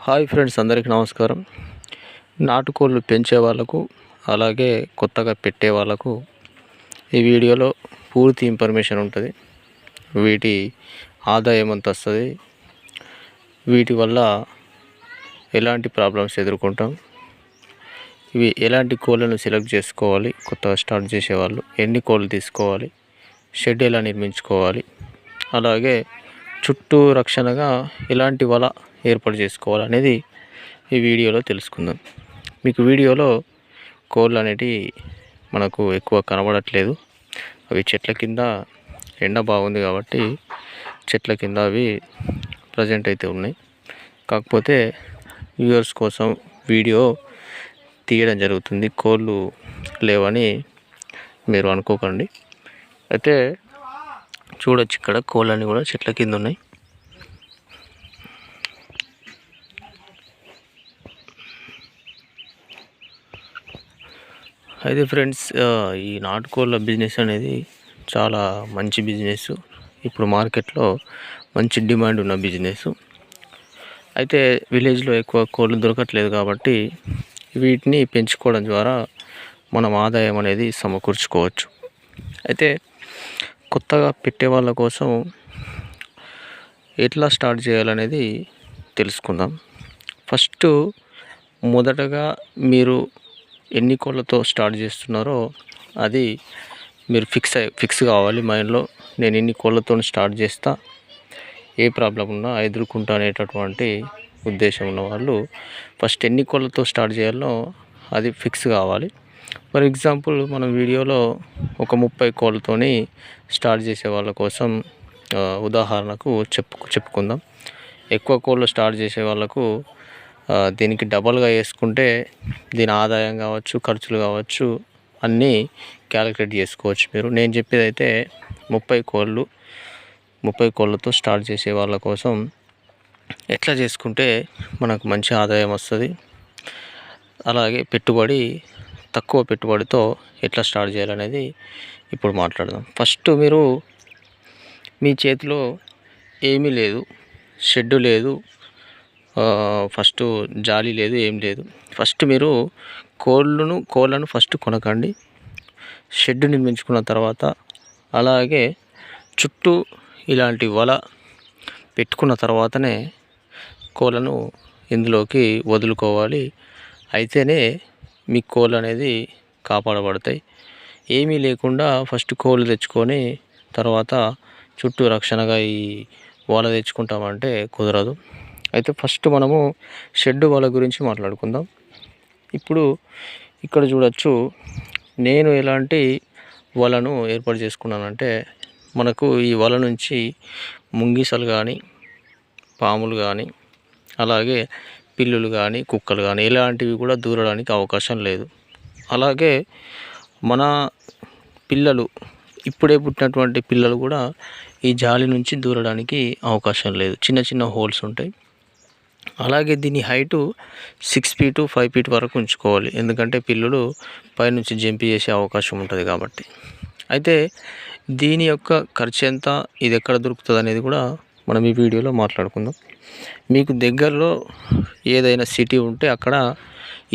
Hi friends, అందరికీ నమస్కారం. నాటుకోళ్ళు పెంచే వాళ్ళకు అలాగే కొత్తగా పెట్టే వాళ్ళకు ఈ వీడియోలో పూర్తి ఇన్ఫర్మేషన్ ఉంటుంది. వీటి ఆదాయం ఎంత వస్తుంది, వీటి వల్ల ఎలాంటి ప్రాబ్లమ్స్ ఎదుర్కొంటాం, ఇవి ఎలాంటి కోళ్ళను సెలెక్ట్ చేసుకోవాలి, కొత్తగా స్టార్ట్ చేసేవాళ్ళు ఎన్ని కోళ్ళు తీసుకోవాలి, షెడ్ ఎలా నిర్మించుకోవాలి, అలాగే చుట్టూ రక్షణగా ఎలాంటి వల ఏర్పాటు చేసుకోవాలి అనేది ఈ వీడియోలో తెలుసుకుందాం. మీకు వీడియోలో కోళ్ళు అనేటివి మనకు ఎక్కువ కనబడట్లేదు. అవి చెట్ల కింద ఎండ బాగుంది కాబట్టి చెట్ల కింద అవి ప్రజెంట్ అయితే ఉన్నాయి. కాకపోతే వ్యూవర్స్ కోసం వీడియో తీయడం జరుగుతుంది. కోళ్ళు లేవని మీరు అనుకోకండి. అయితే చూడొచ్చు, ఇక్కడ కోళ్ళని కూడా చెట్ల కింద ఉన్నాయి. అయితే ఫ్రెండ్స్, ఈ నాటుకోళ్ళ బిజినెస్ అనేది చాలా మంచి బిజినెస్. ఇప్పుడు మార్కెట్లో మంచి డిమాండ్ ఉన్న బిజినెస్. అయితే విలేజ్లో ఎక్కువ కోళ్ళు దొరకట్లేదు కాబట్టి వీటిని పెంచుకోవడం ద్వారా మనం ఆదాయం అనేది సమకూర్చుకోవచ్చు. అయితే కొత్తగా పెట్టే వాళ్ళ కోసం ఎట్లా స్టార్ట్ చేయాలనేది తెలుసుకుందాం. మొదటగా మీరు ఎన్ని కోళ్ళతో స్టార్ట్ చేస్తున్నారో అది మీరు ఫిక్స్ కావాలి మైండ్లో. నేను ఎన్ని కోళ్ళతో స్టార్ట్ చేస్తా, ఏ ప్రాబ్లం ఉన్నా ఎదుర్కొంటా అనేటటువంటి ఉద్దేశం ఉన్న వాళ్ళు ఫస్ట్ ఎన్ని కోళ్ళతో స్టార్ట్ చేయాలో అది ఫిక్స్ కావాలి. ఫర్ ఎగ్జాంపుల్, మనం వీడియోలో ఒక 30 కోళ్ళతోని స్టార్ట్ చేసే వాళ్ళ కోసం ఉదాహరణకు చెప్పుకుందాం. ఎక్కువ కోళ్ళు స్టార్ట్ చేసే వాళ్ళకు దీనికి డబల్గా వేసుకుంటే దీని ఆదాయం కావచ్చు, ఖర్చులు కావచ్చు, అన్నీ క్యాలిక్యులేట్ చేసుకోవచ్చు మీరు. నేను చెప్పేది అయితే 30 కోళ్ళతో స్టార్ట్ చేసే వాళ్ళ కోసం ఎట్లా చేసుకుంటే మనకు మంచి ఆదాయం వస్తుంది, అలాగే తక్కువ పెట్టుబడితో ఎట్లా స్టార్ట్ చేయాలనేది ఇప్పుడు మాట్లాడదాం. ఫస్ట్ మీరు మీ చేతిలో ఏమీ లేదు, షెడ్డు లేదు, ఫస్ట్ జాలి లేదు, ఏం లేదు. ఫస్ట్ మీరు కోళ్ళను ఫస్ట్ కొనకండి. షెడ్ నిర్మించుకున్న తర్వాత అలాగే చుట్టూ ఇలాంటి వల పెట్టుకున్న తర్వాతనే కోళ్ళను ఇందులోకి వదులుకోవాలి. అయితేనే మీ కోళ్ళు అనేది కాపాడబడతాయి. ఏమీ లేకుండా ఫస్ట్ కోళ్ళు తెచ్చుకొని తర్వాత చుట్టూ రక్షణగా ఈ వల తెచ్చుకుంటామంటే కుదరదు. అయితే ఫస్ట్ మనము షెడ్ వల గురించి మాట్లాడుకుందాం. ఇప్పుడు ఇక్కడ చూడొచ్చు, నేను ఎలాంటి వలను ఏర్పాటు చేసుకున్నానంటే, మనకు ఈ వల నుంచి ముంగిసలు కానీ, పాములు కానీ, అలాగే పిల్లులు కానీ, కుక్కలు కానీ ఇలాంటివి కూడా దూరడానికి అవకాశం లేదు. అలాగే మన పిల్లలు, ఇప్పుడే పుట్టినటువంటి పిల్లలు కూడా ఈ జాలి నుంచి దూరడానికి అవకాశం లేదు. చిన్న చిన్న హోల్స్ ఉంటాయి. అలాగే దీని హైటు 6 feet 5 feet వరకు ఉంచుకోవాలి, ఎందుకంటే పిల్లలు పైనుంచి జంప్ చేసే అవకాశం ఉంటుంది కాబట్టి. అయితే దీని యొక్క ఖర్చు ఎంత, ఇది ఎక్కడ దొరుకుతుంది అనేది కూడా మనం ఈ వీడియోలో మాట్లాడుకుందాం. మీకు దగ్గరలో ఏదైనా సిటీ ఉంటే అక్కడ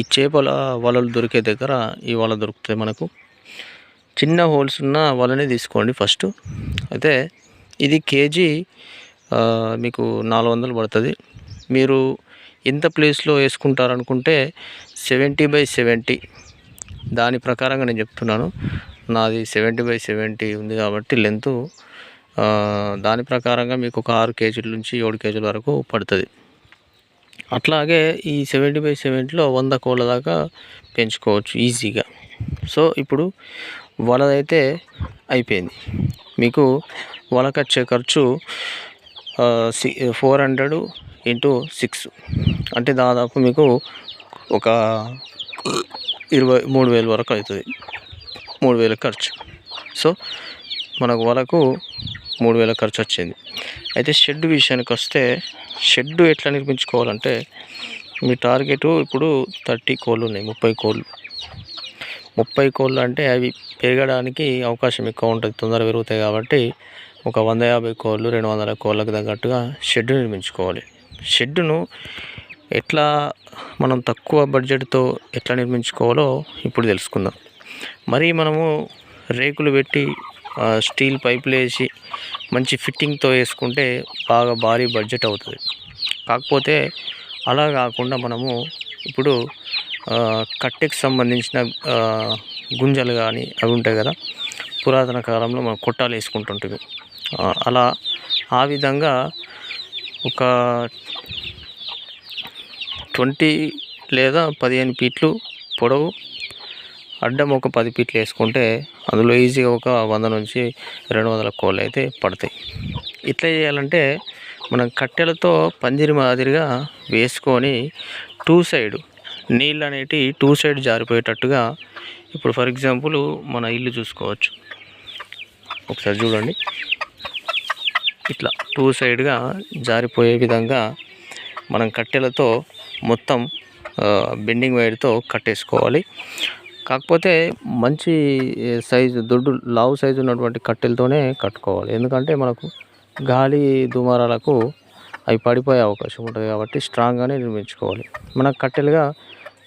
ఈ చేపల వలలు దొరికే దగ్గర ఈ వల దొరుకుతుంది. మనకు చిన్న హోల్స్ ఉన్న వలనే తీసుకోండి ఫస్ట్. అయితే ఇది కేజీ మీకు 400 పడుతుంది. మీరు ఎంత ప్లేస్లో వేసుకుంటారనుకుంటే 70x70 దాని ప్రకారంగా నేను చెప్తున్నాను. నాది 70x70 ఉంది కాబట్టి లెంతు, దాని ప్రకారంగా మీకు ఒక 6 kg నుంచి 7 kg వరకు పడుతుంది. అట్లాగే ఈ 70x70లో 100 కోళ్ళ దాకా పెంచుకోవచ్చు ఈజీగా. సో ఇప్పుడు వలదైతే అయిపోయింది. మీకు వలకొచ్చే ఖర్చు 400 x 6 అంటే దాదాపు మీకు ఒక 23,000 వరకు అవుతుంది. 3,000 ఖర్చు. సో మనకు వలకు 3,000 ఖర్చు వచ్చింది. అయితే షెడ్ విషయానికి వస్తే, షెడ్ ఎట్లా నిర్మించుకోవాలంటే, మీ టార్గెట్ ఇప్పుడు 30 కోళ్ళు ఉన్నాయి, 30 కోళ్ళు. 30 కోళ్ళు అంటే అవి పెరగడానికి అవకాశం ఎక్కువ ఉంటుంది, తొందరగా పెరుగుతాయి కాబట్టి ఒక 150 కోళ్ళు 200 కోళ్ళకు తగ్గట్టుగా షెడ్ నిర్మించుకోవాలి. షెడ్డును ఎట్లా మనం తక్కువ బడ్జెట్తో ఎట్లా నిర్మించుకోవాలో ఇప్పుడు తెలుసుకుందాం. మరి మనము రేకులు పెట్టి స్టీల్ పైపులు వేసి మంచి ఫిట్టింగ్తో వేసుకుంటే బాగా భారీ బడ్జెట్ అవుతుంది. కాకపోతే అలా కాకుండా మనము ఇప్పుడు కట్టెకి సంబంధించిన గుంజలు కానీ అవి ఉంటాయి కదా, పురాతన కాలంలో మనం కొట్టాలు వేసుకుంటుంటుంది. అలా ఆ విధంగా ఒక 20 లేదా 15 ఫీట్లు పొడవు, అడ్డం ఒక 10 ఫీట్లు వేసుకుంటే అందులో ఈజీగా ఒక 100 నుంచి 200 కోళ్ళు అయితే పడతాయి. ఇట్లా చేయాలంటే మనం కట్టెలతో పందిరి మాదిరిగా వేసుకొని 2 సైడ్ నీళ్ళు అనేటివి 2 సైడ్ జారిపోయేటట్టుగా, ఇప్పుడు ఫర్ ఎగ్జాంపుల్ మన ఇల్లు చూసుకోవచ్చు, ఒకసారి చూడండి. ఇట్లా 2 సైడ్గా జారిపోయే విధంగా మనం కట్టెలతో మొత్తం బెండింగ్ వైర్తో కట్టేసుకోవాలి. కాకపోతే మంచి సైజు లావు సైజు ఉన్నటువంటి కట్టెలతోనే కట్టుకోవాలి. ఎందుకంటే మనకు గాలి దుమారాలకు అవి పడిపోయే అవకాశం ఉంటుంది కాబట్టి స్ట్రాంగ్గానే నిర్మించుకోవాలి.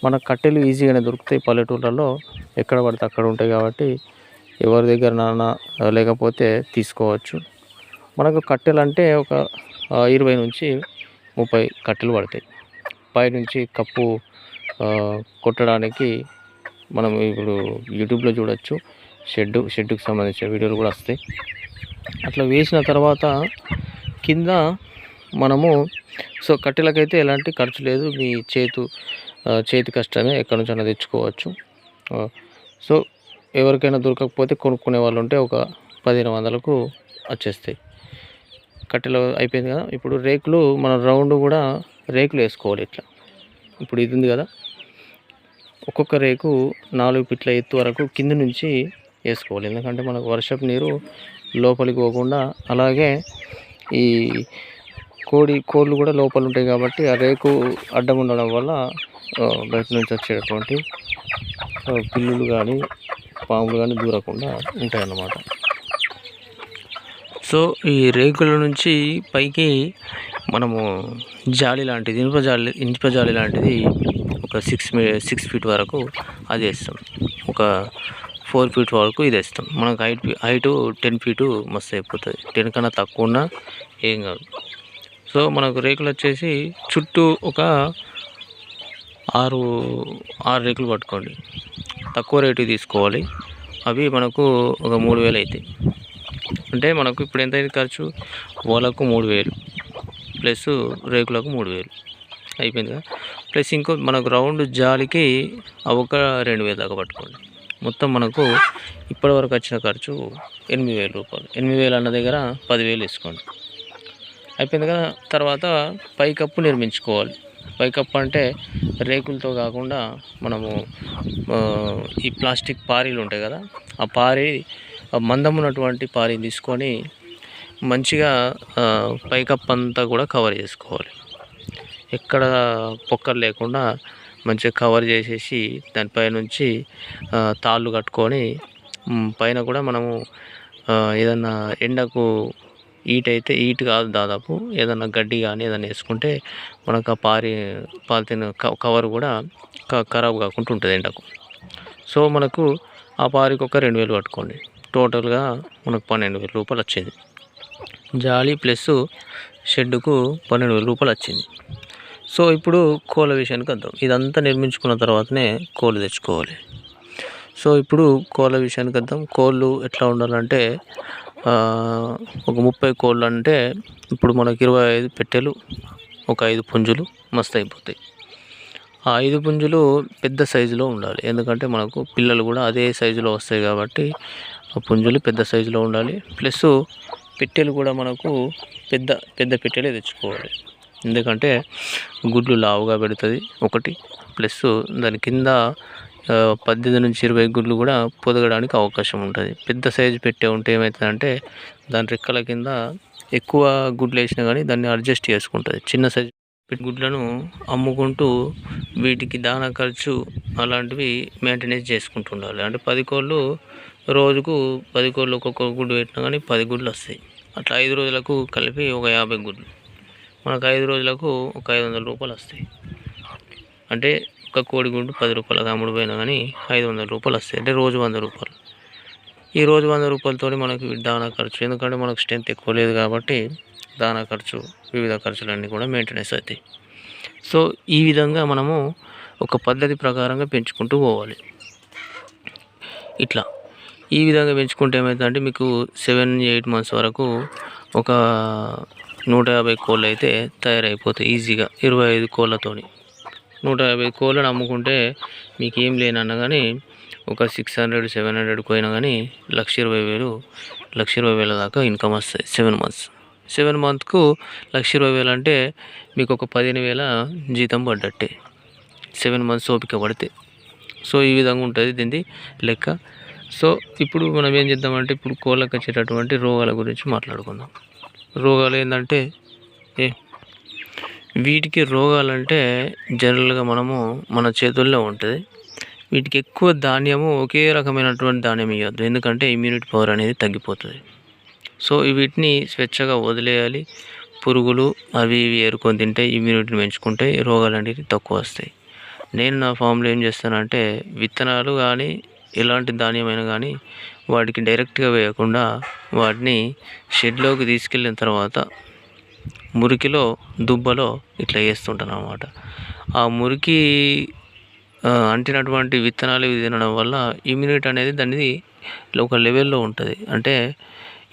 మన కట్టెలు ఈజీగానే దొరుకుతాయి పల్లెటూళ్ళలో, ఎక్కడ పడితే అక్కడ ఉంటాయి కాబట్టి ఎవరి దగ్గర లేకపోతే తీసుకోవచ్చు. మనకు కట్టెలు అంటే ఒక 20 నుంచి 30 కట్టెలు పడతాయి. పైనుంచి కప్పు కొట్టడానికి మనం ఇప్పుడు యూట్యూబ్లో చూడొచ్చు, షెడ్డుకు సంబంధించిన వీడియోలు కూడా వస్తాయి. అట్లా వేసిన తర్వాత కింద మనము కట్టెలకైతే ఎలాంటి ఖర్చు లేదు, మీ చేతి కష్టమే ఎక్కడి నుంచైనా తెచ్చుకోవచ్చు. ఎవరికైనా దొరకకపోతే కొనుక్కునే వాళ్ళు ఉంటే ఒక 1500కు వచ్చేస్తాయి. కట్టెలు అయిపోయింది కదా. ఇప్పుడు రేకులు మన రౌండ్ కూడా రేకులు వేసుకోవాలి. ఇట్లా ఇప్పుడు ఇది ఉంది కదా, ఒక్కొక్క రేకు 4 ఫీట్ల ఎత్తు వరకు కింద నుంచి వేసుకోవాలి. ఎందుకంటే మనకు వర్షపు నీరు లోపలికి పోకుండా, అలాగే ఈ కోళ్ళు కూడా లోపల ఉంటాయి కాబట్టి ఆ రేకు అడ్డం ఉండడం వల్ల బయట నుంచి వచ్చేటటువంటి పిల్లులు కానీ పాములు కానీ దూరకుండా ఉంటాయన్నమాట. ఈ రేకుల నుంచి పైకి మనము జాలి లాంటిది, ఇనుప జాలి లాంటిది ఒక 6 ఫీట్ వరకు అది వేస్తాం. ఒక 4 ఫీట్ వరకు ఇది వేస్తాం. మనకు హైటు 10 ఫీటు మస్తు అయిపోతుంది. 10 కన్నా తక్కువ ఉన్నా ఏం కాదు. మనకు రేకులు వచ్చేసి చుట్టూ ఒక 6 రేకులు పట్టుకోండి. తక్కువ రేటు తీసుకోవాలి. అవి మనకు ఒక 3000 అవుతాయి. అంటే మనకు ఇప్పుడు ఎంత అయింది ఖర్చు, ఓలకు 3000 ప్లస్ రేకులకు 3000 అయిపోయింది కదా. ప్లస్ ఇంకో మనకు రౌండ్ జాలికి ఒక 2000 దాకా పట్టుకోండి. మొత్తం మనకు ఇప్పటివరకు వచ్చిన ఖర్చు 8000 రూపాయలు. 8000 అన్న దగ్గర 10,000 వేసుకోండి. అయిపోయింది కదా. తర్వాత పైకప్పు నిర్మించుకోవాలి. పైకప్పు అంటే రేకులతో కాకుండా మనము ఈ ప్లాస్టిక్ పారీలు ఉంటాయి కదా, ఆ మందం ఉన్నటువంటి పారీ తీసుకొని మంచిగా పైకప్పు అంతా కూడా కవర్ చేసుకోవాలి. ఎక్కడ పొక్కలు లేకుండా మంచిగా కవర్ చేసేసి దానిపై నుంచి తాళ్ళు కట్టుకొని పైన కూడా మనము ఏదన్నా ఎండకు ఈట్ కాదు, దాదాపు ఏదన్నా గడ్డి కానీ ఏదైనా వేసుకుంటే మనకు ఆ పాలిథిన్ కవర్ కూడా ఖరాబ్ కాకుండా ఉంటుంది ఎండకు. మనకు ఆ పారికి ఒక 2000 పట్టుకోండి. టోటల్గా మనకు 12,000 రూపాయలు వచ్చింది. జాలి ప్లస్ షెడ్డుకు 12,000 రూపాయలు వచ్చింది. ఇప్పుడు కోళ్ళ విషయానికి వద్దాం. ఇదంతా నిర్మించుకున్న తర్వాతనే కోళ్ళు తెచ్చుకోవాలి. ఇప్పుడు కోళ్ళ విషయానికి వద్దాం. కోళ్ళు ఎట్లా ఉండాలంటే ఒక 30 కోళ్ళు అంటే ఇప్పుడు మనకు 25 పెట్టెలు, ఒక 5 పుంజులు మస్తు అయిపోతాయి. ఆ 5 పుంజులు పెద్ద సైజులో ఉండాలి. ఎందుకంటే మనకు పిల్లలు కూడా అదే సైజులో వస్తాయి కాబట్టి ఆ పుంజులు పెద్ద సైజులో ఉండాలి. ప్లస్ పెట్టెలు కూడా మనకు పెద్ద పెట్టెలే తెచ్చుకోవాలి. ఎందుకంటే గుడ్లు లావుగా పెడుతుంది ఒకటి, ప్లస్ దాని కింద 18 నుంచి 20 గుడ్లు కూడా పొదగడానికి అవకాశం ఉంటుంది. పెద్ద సైజు పెట్టే ఉంటే ఏమవుతుందంటే దాని రెక్కల కింద ఎక్కువ గుడ్లు వేసినా కానీ దాన్ని అడ్జస్ట్ చేసుకుంటుంది. చిన్న సైజు గుడ్లను అమ్ముకుంటూ వీటికి దానా ఖర్చు అలాంటివి మెయింటెనెన్స్ చేసుకుంటూ ఉండాలి. అంటే 10 కోళ్ళు రోజుకు 10 కోళ్ళు ఒక్కొక్క గుడ్డు పెట్టినా కానీ 10 గుడ్లు వస్తాయి. అట్లా 5 రోజులకు కలిపి ఒక 50 గుడ్లు, మనకు 5 రోజులకు ఒక 500 రూపాయలు వస్తాయి. అంటే ఒక కోడిగుడ్డు 10 రూపాయలకు అమ్ముడు పోయినా కానీ 500 రూపాయలు వస్తాయి. అంటే రోజు 100 రూపాయలు. ఈ రోజు 100 రూపాయలతోని మనకి దానా ఖర్చు, ఎందుకంటే మనకు స్ట్రెంత్ ఎక్కువ లేదు కాబట్టి దానా ఖర్చు, వివిధ ఖర్చులన్నీ కూడా మెయింటెనెన్స్ అవుతాయి. సో ఈ విధంగా మనము ఒక పద్ధతి ప్రకారంగా పెంచుకుంటూ పోవాలి. ఇట్లా ఈ విధంగా పెంచుకుంటే ఏమవుతుందంటే మీకు 7-8 మంత్స్ వరకు ఒక 150 కోళ్ళు అయితే తయారైపోతాయి ఈజీగా. 25 కోళ్ళతోని 150 కోళ్ళను అమ్ముకుంటే మీకు ఏం లేనన్నా కానీ ఒక 600-700 పోయినా కానీ 1,20,000 1,20,000 దాకా ఇన్కమ్ వస్తాయి 7 మంత్స్. 7 మంత్కు 1,20,000 అంటే మీకు ఒక 15,000 జీతం పడ్డట్టే 7 మంత్స్ ఓపిక పడితే. సో ఈ విధంగా ఉంటుంది దీన్ని లెక్క. సో ఇప్పుడు మనం ఏం చేద్దామంటే ఇప్పుడు కోళ్ళకు వచ్చేటటువంటి రోగాల గురించి మాట్లాడుకుందాం. రోగాలు ఏంటంటే వీటికి రోగాలంటే జనరల్గా మన చేతుల్లో ఉంటుంది. వీటికి ఎక్కువ ధాన్యము ఒకే రకమైనటువంటి ధాన్యం ఇవ్వద్దు, ఎందుకంటే ఇమ్యూనిటీ పవర్ అనేది తగ్గిపోతుంది. సో వీటిని స్వేచ్ఛగా వదిలేయాలి. పురుగులు అవి ఇవి ఏరుకొని తింటే ఇమ్యూనిటీని పెంచుకుంటే రోగాలు అనేవి తక్కువ వస్తాయి. నేను నా ఫామ్లో ఏం చేస్తానంటే విత్తనాలు కానీ ఎలాంటి ధాన్యమైనా కానీ వాటికి డైరెక్ట్గా వేయకుండా వాటిని షెడ్లోకి తీసుకెళ్ళిన తర్వాత మురికిలో దుబ్బలో ఇట్లా వేస్తుంటాను అన్నమాట. ఆ మురికి అంటినటువంటి విత్తనాలు ఇవి తినడం వల్ల ఇమ్యూనిటీ అనేది దానిది ఒక లెవెల్లో ఉంటుంది. అంటే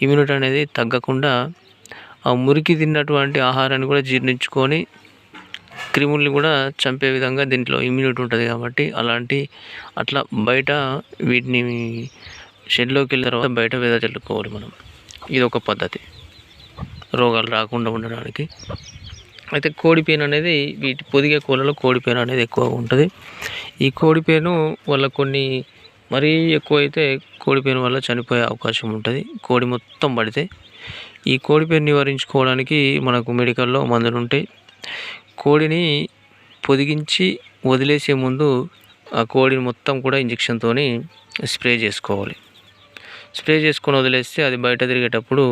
ఇమ్యూనిటీ అనేది తగ్గకుండా ఆ మురికి తిన్నటువంటి ఆహారాన్ని కూడా జీర్ణించుకొని క్రిముల్ని కూడా చంపే విధంగా దీంట్లో ఇమ్యూనిటీ ఉంటుంది. కాబట్టి అట్లా బయట వీటిని షెడ్లోకి వెళ్ళిన తర్వాత బయట వెదజల్లుకోవాలి మనం. ఇది ఒక పద్ధతి రోగాలు రాకుండా ఉండడానికి. అయితే కోడిపేను అనేది వీటి పొదిగే కోళ్ళలో కోడిపేను అనేది ఎక్కువ ఉంటుంది. ఈ కోడిపేను వల్ల కొన్ని మరీ ఎక్కువ అయితే కోడిపేను వల్ల చనిపోయే అవకాశం ఉంటుంది కోడి మొత్తం పడితే. ఈ కోడిపేను నివారించుకోవడానికి మనకు మెడికల్లో మందులు ఉంటాయి. కోడిని పొదిగించి వదిలేసే ముందు ఆ కోడిని మొత్తం కూడా ఇంజెక్షన్తో స్ప్రే చేసుకోవాలి. స్ప్రే చేసుకొని వదిలేస్తే అది బయట తిరిగేటప్పుడు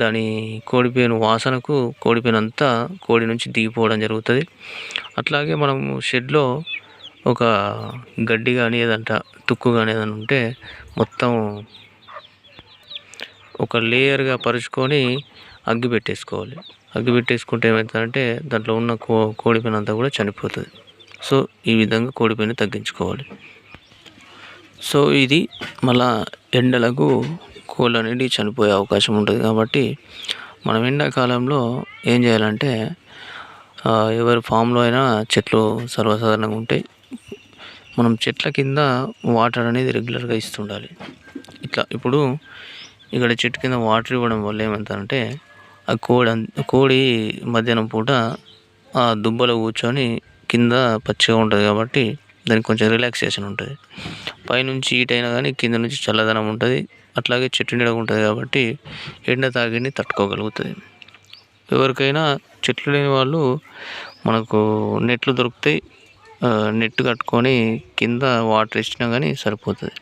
దాని కోడిపేను వాసనకు కోడిపేను అంతా కోడి నుంచి దిగిపోవడం జరుగుతుంది. అట్లాగే మనం షెడ్లో ఒక గడ్డి కానీ తుక్కు కానీ ఏదైనా ఉంటే మొత్తం ఒక లేయర్గా పరుచుకొని అగ్గి పెట్టేసుకోవాలి. అగ్గి పెట్టేసుకుంటే ఏమవుతుందంటే దాంట్లో ఉన్న కోడిపేను అంతా కూడా చనిపోతుంది. సో ఈ విధంగా కోడిపేను తగ్గించుకోవాలి. సో ఇది మళ్ళా ఎండలకు కోళ్ళు అనేది చనిపోయే అవకాశం ఉంటుంది. కాబట్టి మనం ఎండాకాలంలో ఏం చేయాలంటే ఎవరి ఫామ్లో అయినా చెట్లు సర్వసాధారణంగా ఉంటాయి. మనం చెట్ల కింద వాటర్ అనేది రెగ్యులర్గా ఇస్తుండాలి. ఇట్లా ఇప్పుడు ఇక్కడ చెట్టు కింద వాటర్ ఇవ్వడం వల్ల ఏమవుతుందంటే ఆ కోడి మధ్యాహ్నం పూట ఆ దుబ్బలో కూర్చొని కింద పచ్చిగా ఉంటుంది కాబట్టి దానికి కొంచెం రిలాక్సేషన్ ఉంటుంది. పైనుంచి హీట్ అయినా కానీ కింద నుంచి చల్లదనం ఉంటుంది. అట్లాగే చెట్టు నీడ ఉంటుంది కాబట్టి ఎండ తాకిడిని తట్టుకోగలుగుతుంది. ఎవరికైనా చెట్లు లేని వాళ్ళు మనకు నెట్లు దొరుకుతాయి. నెట్ కట్టుకొని కింద వాటర్ ఇచ్చినా కానీ సరిపోతుంది.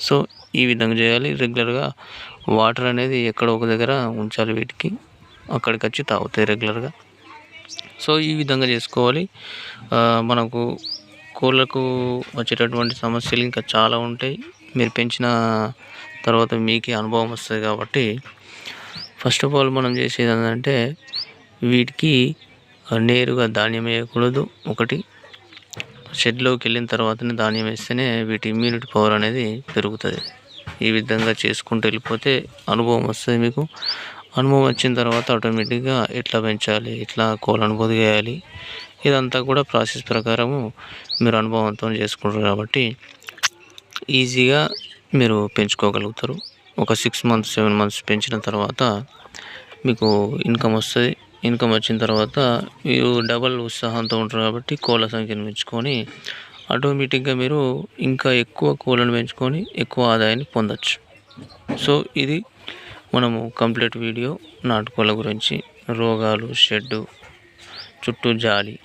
సో ఈ విధంగా చేయాలి. రెగ్యులర్గా వాటర్ అనేది ఎక్కడో ఒక దగ్గర ఉంచాలి. వీటికి అక్కడికి వచ్చి తాగుతాయి రెగ్యులర్గా. సో ఈ విధంగా చేసుకోవాలి. మనకు కోళ్ళకు వచ్చేటటువంటి సమస్యలు ఇంకా చాలా ఉంటాయి. మీరు పెంచిన తర్వాత మీకే అనుభవం వస్తుంది. కాబట్టి ఫస్ట్ ఆఫ్ ఆల్ మనం చేసేది ఏంటంటే వీటికి నేరుగా ధాన్యం వేయకూడదు. ఒకటి, షెడ్లోకి వెళ్ళిన తర్వాతనే ధాన్యం వేస్తేనే వీటి ఇమ్యూనిటీ పవర్ అనేది పెరుగుతుంది. ఈ విధంగా చేసుకుంటూ వెళ్ళిపోతే అనుభవం వస్తుంది మీకు. అనుభవం వచ్చిన తర్వాత ఆటోమేటిక్గా ఎట్లా పెంచాలి, ఎట్లా కోళ్ళను పొదిగేయాలి, ఇదంతా కూడా ప్రాసెస్ ప్రకారము మీరు అనుభవంతో చేసుకుంటారు. కాబట్టి ఈజీగా మీరు పెంచుకోగలుగుతారు. ఒక 6 months 7 months పెంచిన తర్వాత మీకు ఇన్కమ్ వస్తుంది. ఇన్కమ్ వచ్చిన తర్వాత మీరు డబల్ ఉత్సాహంతో ఉంటారు. కాబట్టి కోళ్ళ సంఖ్యను పెంచుకొని ఆటోమేటిక్గా మీరు ఇంకా ఎక్కువ కోళ్ళను పెంచుకొని ఎక్కువ ఆదాయాన్ని పొందవచ్చు. సో ఇది మనము కంప్లీట్ వీడియో నాటుకోళ్ళ గురించి, రోగాలు, షెడ్డు, చుట్టూ జాలి,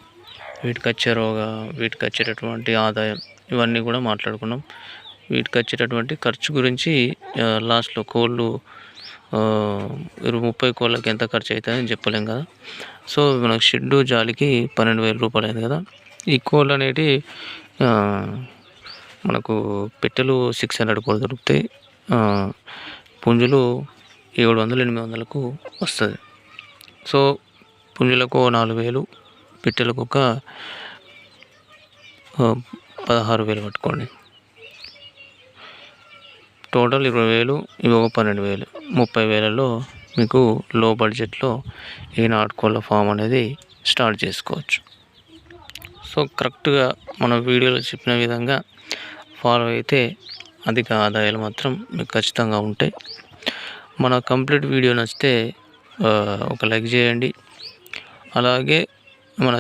వీటికి వచ్చేటటువంటి ఆదాయం, ఇవన్నీ కూడా మాట్లాడుకున్నాం. వీటికి వచ్చేటటువంటి ఖర్చు గురించి లాస్ట్లో కోళ్ళు 30 కోళ్ళకి ఎంత ఖర్చు అవుతుందని చెప్పలేం కదా. సో మనకు షెడ్డు జాలికి 12,000 రూపాయలు అయింది కదా. ఈ కోళ్ళు అనేటివి మనకు పెట్టెలు 600 కూడా దొరుకుతాయి. పుంజులు 700-800కు వస్తుంది. సో పుంజులకు 4000, పెట్టెలకు ఒక 16,000 పట్టుకోండి. టోటల్ 20,000, ఇవి ఒక 12,000, 30,000లో మీకు లో బడ్జెట్లో ఈ నాటుకోళ్ళ ఫామ్ అనేది స్టార్ట్ చేసుకోవచ్చు. సో కరెక్ట్గా మన వీడియోలో చెప్పిన విధంగా ఫాలో అయితే అధిక ఆదాయాలు మాత్రం మీకు ఖచ్చితంగా ఉంటాయి. మన కంప్లీట్ వీడియో నచ్చితే ఒక లైక్ చేయండి. అలాగే మన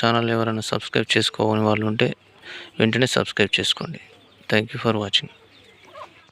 ఛానల్ ఎవరైనా సబ్స్క్రైబ్ చేసుకోని వాళ్ళు ఉంటే వెంటనే సబ్స్క్రైబ్ చేసుకోండి. Thank you for watching.